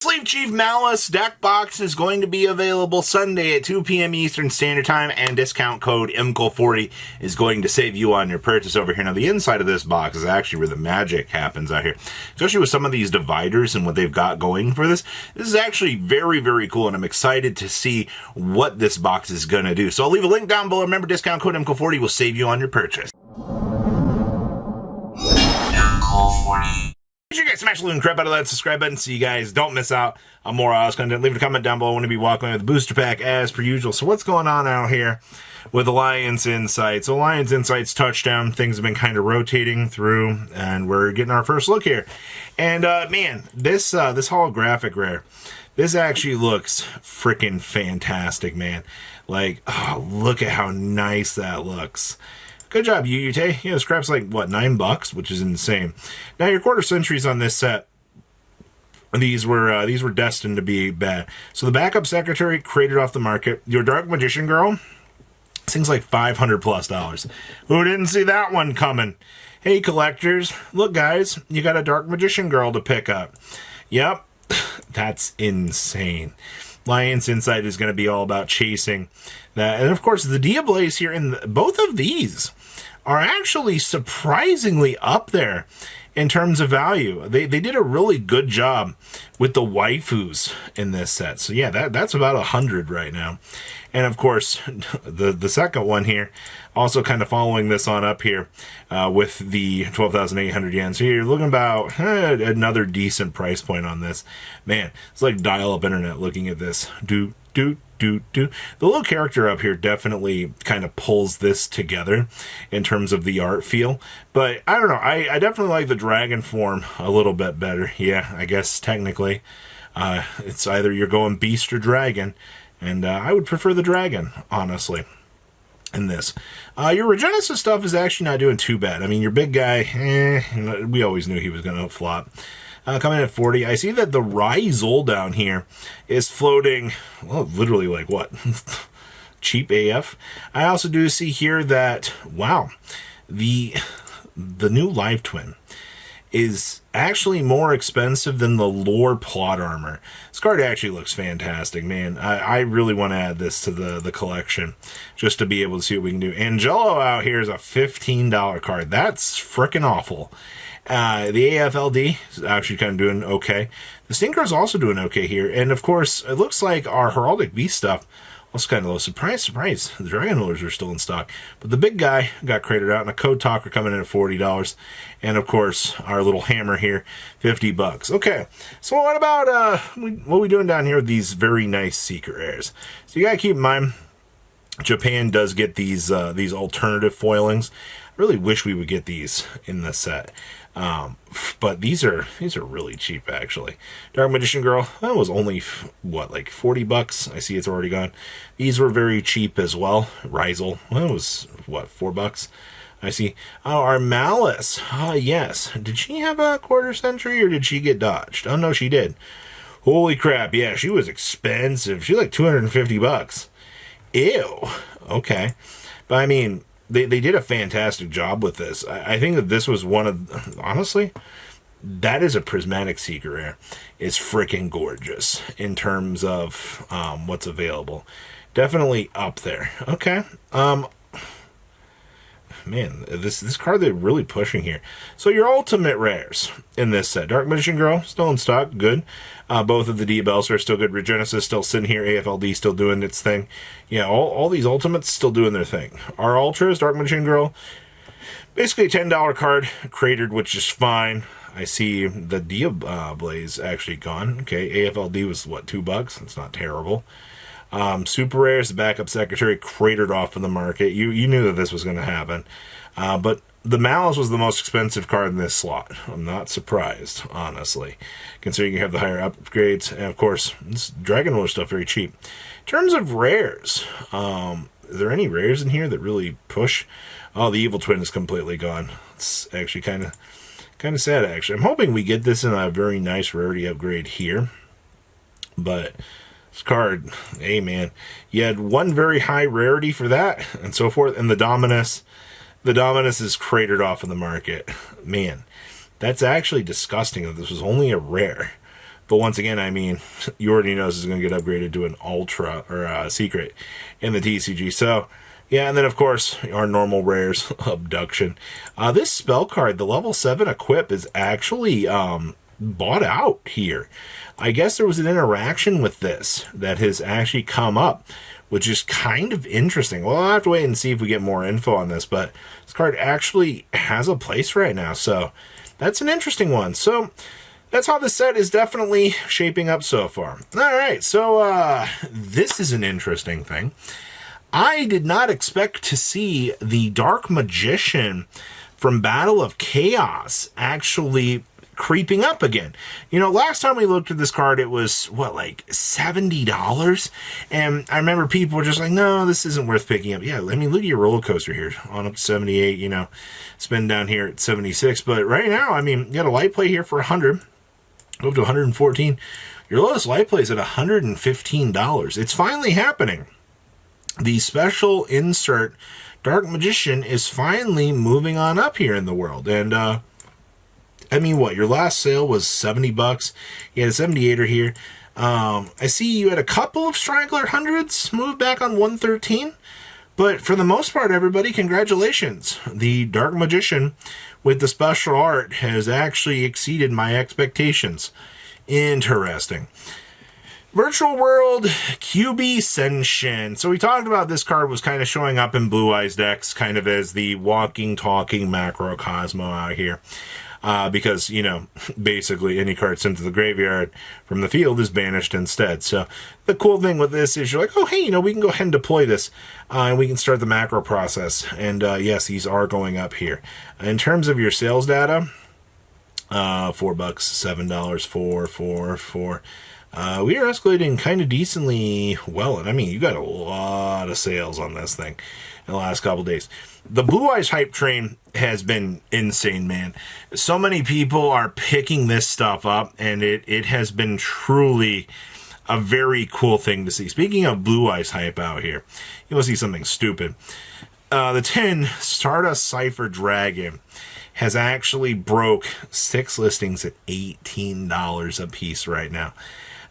Sleep Chief Malice deck box is going to be available Sunday at 2 p.m. Eastern Standard Time, and discount code IMCO40 is going to save you on your purchase over here. Now, the inside of this box is actually where the magic happens out here, especially with some of these dividers and what they've got going for this. This is actually very, very cool, and I'm excited to see what this box is going to do. So I'll leave a link down below. Remember, discount code IMCO40 will save you on your purchase. IMCO40. Make sure you guys smash the crap out of that subscribe button so you guys don't miss out on more Oz content. Leave a comment down below. I want to be walking with the booster pack as per usual. So what's going on out here with Alliance Insights? So Alliance Insights touchdown. Things have been kind of rotating through, and we're getting our first look here. And man, this holographic rare, this actually looks freaking fantastic, man. Like, oh, look at how nice that looks. Good job, Yuyute. Yeah, this crap's like, what, $9, which is insane. Now, your quarter centuries on this set, these were destined to be bad. So the backup secretary created off the market. Your Dark Magician Girl, things like $500+. Who didn't see that one coming? Hey, collectors, look, guys, you got a Dark Magician Girl to pick up. Yep, that's insane. Alliance Insight is going to be all about chasing that. And of course, the Diablaze here, and both of these are actually surprisingly up there in terms of value. They did a really good job with the waifus in this set. So yeah, that's about 100 right now. And of course, the second one here, also kind of following this on up here with the 12,800 yen. So you're looking about another decent price point on this. Man, it's like dial-up internet looking at this. The little character up here definitely kind of pulls this together in terms of the art feel. But I don't know, I definitely like the dragon form a little bit better. Yeah, I guess technically it's either you're going beast or dragon. And I would prefer the dragon, honestly, in this. Your Regenesis stuff is actually not doing too bad. I mean, your big guy, we always knew he was going to flop. Coming at 40, I see that the Rizal down here is floating, well, literally like what? Cheap AF. I also do see here that, wow, the new Live Twin is actually more expensive than the lore plot armor. This card actually looks fantastic, man. I really want to add this to the collection just to be able to see what we can do. Angelo out here is a $15 card. That's freaking awful. The AFLD is actually kind of doing okay. The Stinker is also doing okay here. And of course, it looks like our Heraldic Beast stuff also kind of low. Surprise, surprise. The Dragon Rollers are still in stock. But the big guy got crated out, and a Code Talker coming in at $40. And of course, our little hammer here, $50. Okay, so what about what are we doing down here with these very nice secret rares? So you gotta keep in mind, Japan does get these alternative foilings. I really wish we would get these in the set. But these are really cheap, actually. Dark Magician Girl, that was only, what, like $40? I see it's already gone. These were very cheap as well. Rizal, that was, what, $4? I see. Oh, our Malice. Ah, yes. Did she have a quarter century, or did she get dodged? Oh, no, she did. Holy crap, yeah, she was expensive. She was like $250. Ew. Okay. But, I mean, they did a fantastic job with this. I think that this was one of, honestly, that is a prismatic secret rare. It's freaking gorgeous in terms of what's available. Definitely up there. Okay. Man, this card they're really pushing here. So your ultimate rares in this set. Dark Magician Girl, still in stock, good. Both of the D-Bells are still good. Regenesis still sitting here. AFLD still doing its thing. Yeah, all these ultimates still doing their thing. Our Ultras, Dark Magician Girl, basically a $10 card, cratered, which is fine. I see the Diablaze actually gone. Okay, AFLD was, what, $2? It's not terrible. Super Rares, the backup secretary, cratered off of the market. You knew that this was going to happen. But the Malice was the most expensive card in this slot. I'm not surprised, honestly, considering you have the higher upgrades. And, of course, this Dragon Roller stuff very cheap. In terms of rares, is there any rares in here that really push? Oh, the Evil Twin is completely gone. It's actually kind of sad, actually. I'm hoping we get this in a very nice rarity upgrade here. But this card, hey, man, you had one very high rarity for that and so forth. And the Dominus is cratered off of the market. Man, that's actually disgusting that this was only a rare. But once again, I mean, you already know this is going to get upgraded to an Ultra or a Secret in the TCG. So, yeah, and then, of course, our normal rares, Abduction. This spell card, the level 7 equip, is actually bought out here. I guess there was an interaction with this that has actually come up, which is kind of interesting. Well, I'll have to wait and see if we get more info on this, but this card actually has a place right now, so that's an interesting one. So that's how the set is definitely shaping up so far. All right, so this is an interesting thing. I did not expect to see the Dark Magician from Battle of Chaos actually creeping up again. You know, last time we looked at this card, it was, what, like $70? And I remember people were just like, no, this isn't worth picking up. Yeah, I mean, look at your roller coaster here. On up to 78, you know, spin down here at 76. But right now, I mean, you got a light play here for 100, go up to 114. Your lowest light play is at $115. It's finally happening. The special insert Dark Magician is finally moving on up here in the world. And, I mean, what, your last sale was $70. You had a 78er here. I see you had a couple of Straggler 100s move back on 113. But for the most part, everybody, congratulations. The Dark Magician with the special art has actually exceeded my expectations. Interesting. Virtual World QB Senshin. So we talked about this card was kind of showing up in Blue Eyes decks, kind of as the walking, talking macrocosmo out here. Because, you know, basically any card sent to the graveyard from the field is banished instead. So the cool thing with this is you're like, oh, hey, you know, we can go ahead and deploy this, and we can start the macro process. And yes, these are going up here. In terms of your sales data, $4, $7, $4. We are escalating kind of decently well. And I mean, you got a lot of sales on this thing in the last couple days. The Blue Eyes hype train has been insane, man. So many people are picking this stuff up, and it has been truly a very cool thing to see. Speaking of Blue Eyes hype out here, you want to see something stupid. The 10 Stardust Cypher Dragon has actually broke 6 listings at $18 a piece right now.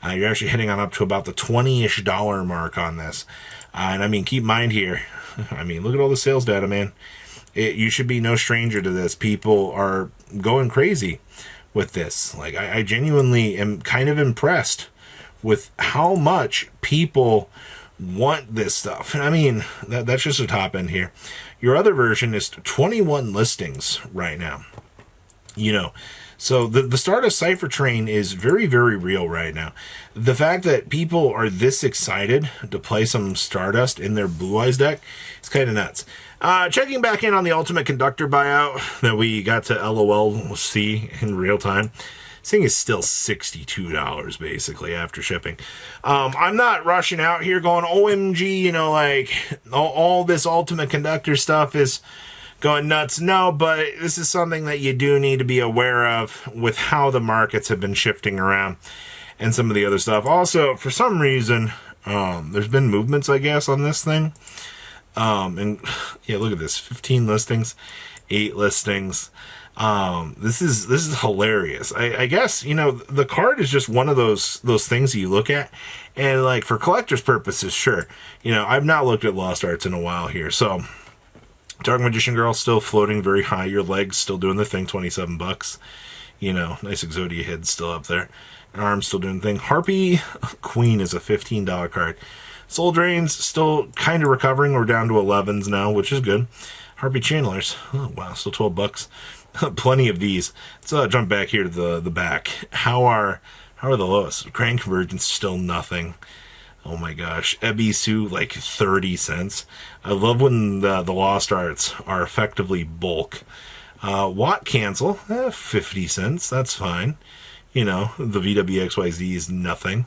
You're actually hitting on up to about the $20-ish mark on this. And I mean, keep in mind here, I mean, look at all the sales data, man. You should be no stranger to this. People are going crazy with this. Like, I genuinely am kind of impressed with how much people want this stuff. And I mean, that's just the top end here. Your other version is 21 listings right now. You know, so the Stardust Cypher train is very, very real right now. The fact that people are this excited to play some Stardust in their Blue Eyes deck is kind of nuts. Checking back in on the Ultimate Conductor buyout that we got to LOL see in real time. This thing is still $62 basically after shipping. I'm not rushing out here going, OMG, you know, like all this Ultimate Conductor stuff is going nuts. No, but this is something that you do need to be aware of with how the markets have been shifting around and some of the other stuff. Also, for some reason, there's been movements, I guess, on this thing. And yeah, look at this, 15 listings, 8 listings. This is hilarious. I guess, you know, the card is just one of those things that you look at and, like, for collector's purposes, sure. You know, I've not looked at Lost Arts in a while here, so Dark Magician Girl still floating very high. Your legs still doing the thing, $27. You know, nice Exodia head still up there. Arms still doing the thing. Harpy Queen is a $15 card. Soul Drains still kind of recovering. We're down to 11s now, which is good. Harpy Channelers, oh wow, still $12. Plenty of these. Let's jump back here to the back. How are the lowest? Grand Convergence still nothing. Oh my gosh. Ebisu, like 30 cents. I love when the Lost Arts are effectively bulk. Watt Cancel, 50 cents. That's fine. You know, the VWXYZ is nothing.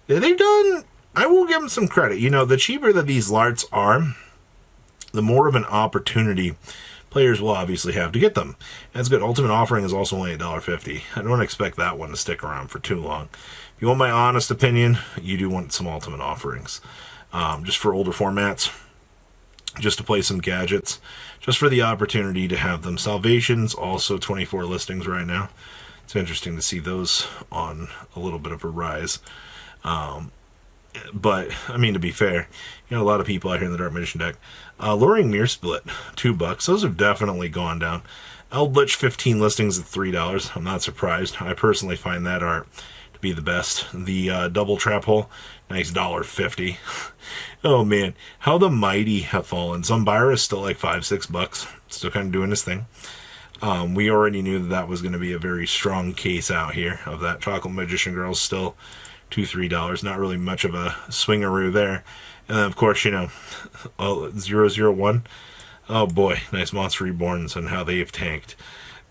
They've done, I will give them some credit. You know, the cheaper that these larts are, the more of an opportunity players will obviously have to get them. That's good. Ultimate Offering is also only $1.50. I don't expect that one to stick around for too long. If you want my honest opinion, you do want some Ultimate Offerings. Just for older formats, just to play some gadgets, just for the opportunity to have them. Salvations, also 24 listings right now. it's interesting to see those on a little bit of a rise. But, I mean, to be fair, you know, a lot of people out here in the Dark Magician deck. Luring Mirror Split, $2. Those have definitely gone down. Eldritch, 15 listings at $3. I'm not surprised. I personally find that art to be the best. The Double Trap Hole, nice $1.50. Oh, man. How the mighty have fallen. Zumbira is still like $5-6. Still kind of doing his thing. We already knew that that was going to be a very strong case out here of that. Chocolate Magician Girl still $2-3. Not really much of a swingaroo there. And then, of course, you know, 001. Oh boy, nice Monster Reborns and how they've tanked.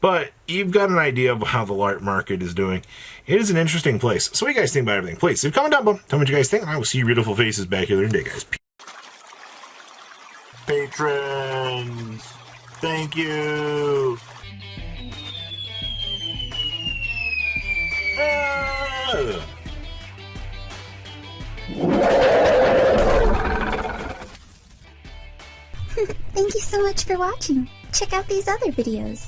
But you've got an idea of how the art market is doing. It is an interesting place. So what do you guys think about everything? Please leave a comment down below. Tell me what you guys think. I will see your beautiful faces back here later today, guys. Patrons, thank you. Thank you so much for watching. Check out these other videos.